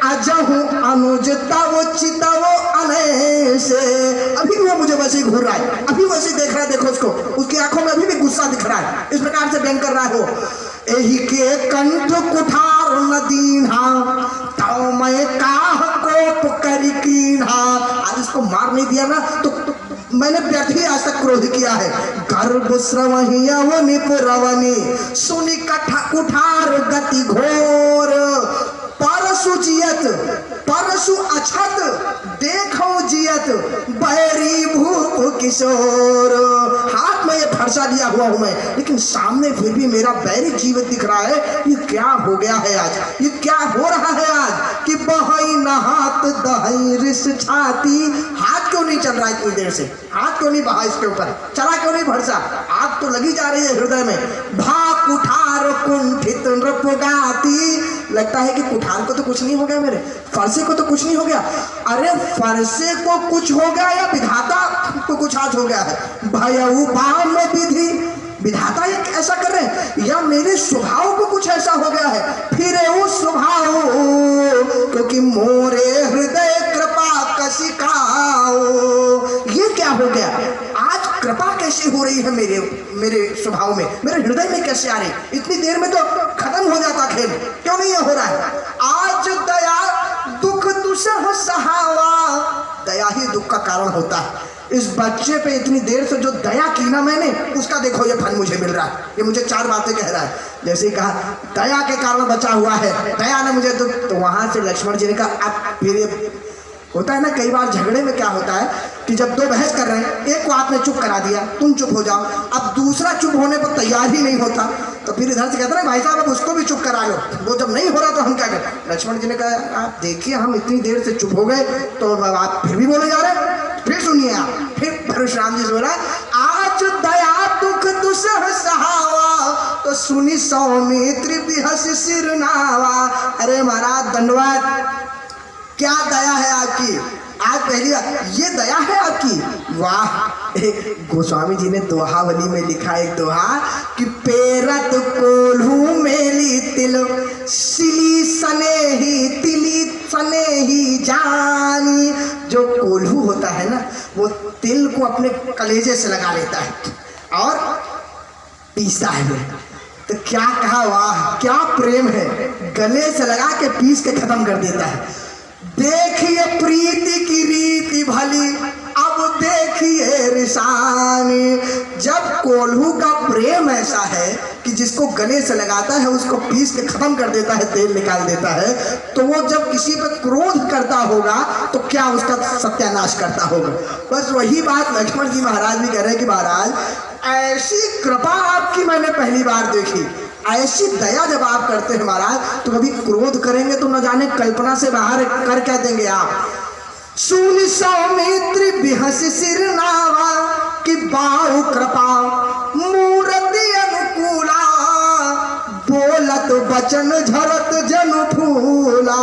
अजहू अनुज तव चितव अनैसे। अभी भी वो मुझे वैसे ही घूर रहा है, अभी वैसे देख रहा है, देखो उसको, उसकी आंखों में अभी भी गुस्सा दिख रहा है, इस प्रकार से व्यंग कर रहा है वो। एही के कंठ कुठार न दीन्हा तव मैं काह कोप करी कीन्हा। आज इसको मार नहीं दिया ना तो मैंने व्यर्थ ही आज तक क्रोध किया है। गर्भ श्रवही अवनि पुरवनी सुनि कठा कुठार गति घोर। परसु जियत परसु अछत देखो जियत बैरी भूप किशोर। हाथ में ये फरसा लिया हुआ हूं मैं, लेकिन सामने फिर भी मेरा बैरी जीवित दिख रहा है। ये क्या हो गया है आज, ये क्या हो रहा है आज कि बहई नहात दहई रिस छाती। हाथ क्यों नहीं चल रहा है इतनी देर से, हाथ क्यों नहीं बहा इसके ऊपर, चला क्यों नहीं फरसा, आग तो लगी जा रही है हृदय में। भा कुठार कुंठित नृपगाती। लगता है कि कुठार को तो कुछ नहीं हो गया, मेरे फरसे को तो कुछ नहीं हो गया। अरे फरसे को कुछ हो गया या विधाता को कुछ आज हो गया है। भयउ बाम विधि, विधाता एक ऐसा कर रहे हैं या मेरे स्वभाव को कुछ ऐसा हो गया है। फिर उस स्वभाव क्योंकि मोरे हृदय कृपा कसिकाओ। ये क्या हो गया आज, कृपा कैसे हो रही है मेरे स्वभाव में, मेरे हृदय में कैसे आ रही। इतनी देर में तो खत्म हो जाता खेल, क्यों नहीं हो रहा है आज। दया दुख दुसह सहावा, दया ही दुख का कारण होता है। इस बच्चे पे इतनी देर से जो दया की ना मैंने, उसका देखो ये फल मुझे मिल रहा है। ये मुझे चार बातें कह रहा है, जैसे कहा दया के कारण बचा हुआ है, दया ने मुझे तो वहां से लक्ष्मण जी ने कहा अब फिर होता है ना कई बार झगड़े में क्या होता है कि जब दो बहस कर रहे हैं, एक को आपने चुप करा दिया, तुम चुप हो जाओ, अब दूसरा चुप होने पर तैयार ही नहीं होता, तो फिर इधर से कहते हैं भाई साहब अब उसको भी चुप करा लो। वो जब नहीं हो रहा तो हम क्या करें। लक्ष्मण जी ने कहा आप देखिए हम इतनी देर से चुप हो गए तो आप फिर भी बोले जा रहे, फिर सुनिए आप। फिर परशुराम जी से बोला आज दया दुख दुसह सहावा तो सुनी सौमित्र बिहस सिर नावा। अरे महाराज दंडवत, क्या दया है आपकी, आज पहली बार ये दया है आपकी। वाह, गोस्वामी जी ने दोहावली में लिखा एक दोहा कि पेरत कोल्हू मेली तिल सिली सनेही तिली सनेही जानी। जो कोल्हू होता है ना वो तिल को अपने कलेजे से लगा लेता है और पीसता है। तो क्या कहा, वाह क्या प्रेम है, गले से लगा के पीस के खत्म कर देता है। देखिए प्रीति की रीति भली अब देखिए रिसानी। जब कोल्हू का प्रेम ऐसा है कि जिसको गले से लगाता है उसको पीस के खत्म कर देता है, तेल निकाल देता है, तो वो जब किसी पे क्रोध करता होगा तो क्या उसका सत्यानाश करता होगा। बस वही बात लक्ष्मण जी महाराज भी कह रहे हैं कि महाराज ऐसी कृपा आपकी मैंने पहली बार देखी, ऐसी दया जब आप करते हैं महाराज तो कभी क्रोध करेंगे तो न जाने कल्पना से बाहर कर क्या देंगे आप। सुन सौमित्र बिहस सिर नावा कि बाहु कृपा मूर्ति अनुकूला बोलत बचन झरत जनु फूला।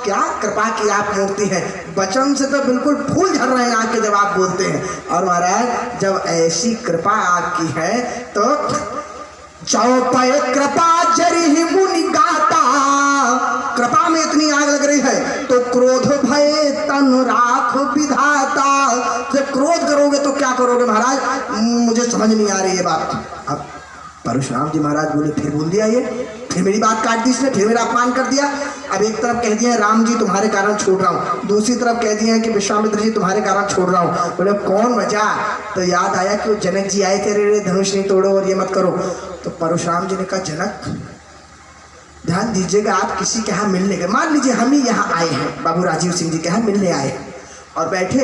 क्या कृपा की आप मूर्ति है, बचन से तो बिल्कुल फूल झर रहे हैं आपके जब आप बोलते हैं। और महाराज जब ऐसी कृपा आपकी है तो चौपय कृपा जरी मुनि गाता। कृपा में इतनी आग लग रही है तो क्रोध भय तन राख विधाता। जब क्रोध करोगे तो क्या करोगे महाराज, मुझे समझ नहीं आ रही है बात। अब परशुराम जी महाराज बोले फिर बोल दिया ये, फिर मेरी बात काट दी इसने, फिर मेरा अपमान कर दिया। अब एक तरफ कह दिया राम जी तुम्हारे कारण छोड़ रहा हूँ, दूसरी तरफ कह दिया कि विश्वामित्र जी तुम्हारे कारण छोड़ रहा हूँ। बोले कौन बचा, तो याद आया कि वो जनक जी आए थे, रे धनुष नहीं तोड़ो और ये मत करो। तो परशुराम जी ने कहा जनक ध्यान दीजिएगा, आप किसी के यहाँ मिलने गए, मान लीजिए हम ही यहाँ आए हैं, बाबू राजीव सिंह जी के यहाँ मिलने आए और बैठे,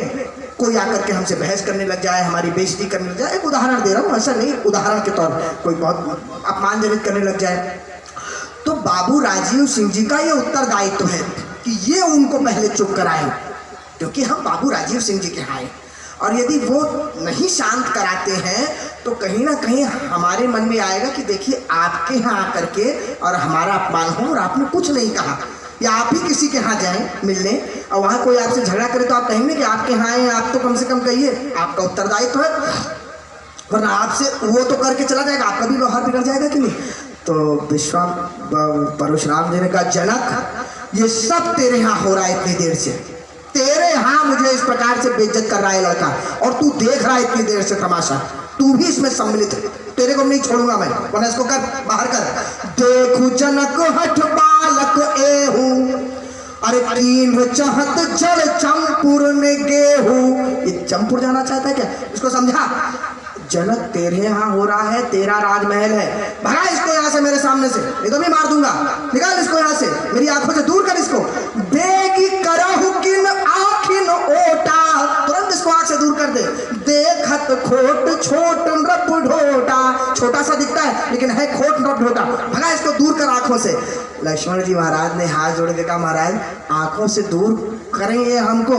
कोई आकर के हमसे बहस करने लग जाए, हमारी बेइज्जती करने लग जाए, एक उदाहरण दे रहा हूँ, ऐसा नहीं, उदाहरण के तौर पर कोई बहुत अपमानजनक करने लग जाए, तो बाबू राजीव सिंह जी का ये उत्तरदायित्व है कि ये उनको पहले चुप कराएं, क्योंकि हम बाबू राजीव सिंह जी के यहाँ आए। और यदि वो नहीं शांत कराते हैं तो कहीं ना कहीं हमारे मन में आएगा कि देखिए आपके यहाँ आकर के और हमारा अपमान हो और आपने कुछ नहीं कहा, या आप ही किसी के यहाँ जाएं मिलने और वहाँ कोई आपसे झगड़ा करे तो आप कहेंगे कि आपके यहाँ आए, आप तो कम से कम कहिए, आपका उत्तरदायित्व है, वरना आपसे वो तो करके चला जाएगा, आपका भी व्यवहार बिगड़ जाएगा कि नहीं। तो परशुराम जी ने कहा जनक ये सब तेरे यहाँ हो रहा है इतनी देर से, तेरे यहाँ मुझे इस प्रकार से बेइज्जत कर रहा है लड़का, और तू देख रहा है इतनी देर से तमाशा, तू भी इसमें सम्मिलित है, तेरे को नहीं छोड़ूंगा मैं, वरना इसको कर बाहर कर। देखू जनक हठ बालक एहू, अरे तीन चाहत जड़ चंपुर ने गेहू। ये चंपुर जाना चाहता है क्या? इसको समझा, जनक तेरे यहाँ हो रहा है, तेरा राजमहल है, भगा इसको यहाँ से मेरे सामने से, नहीं तो भी मार दूंगा, निकाल इसको यहाँ से, मेरी आंखों से दूर कर इसको। बेगी करहु किन आखिन ओटा, तुरंत इसको आंख से दूर कर दे। देखत खोट छोट नृप ढोटा, छोटा सा दिखता है लेकिन है खोट नृप ढोटा, भगा इसको दूर कर आंखों से। लक्ष्मण जी महाराज ने हाथ जोड़ के कहा, महाराज आंखों से दूर करेंगे हमको।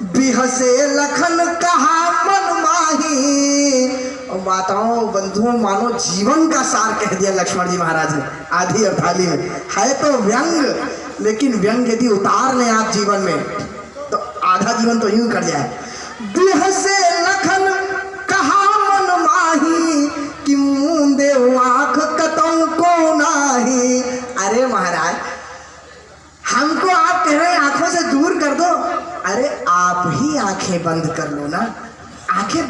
बिहसे लखन कहा मन माही, और माताओं बंधुओं मानो जीवन का सार कह दिया लक्ष्मण जी महाराज ने आधी अवधाली में। है तो व्यंग, लेकिन व्यंग यदि उतार लें आप जीवन में तो आधा जीवन तो यूं कर जाए। बिहसे लखन कहा मन माही, कि मुंदे आंख कतों को नाही। अरे महाराज हमको आप कह रहे हैं आंखों से दूर कर दो, अरे आप ही आंखें बंद कर लो ना, आंखें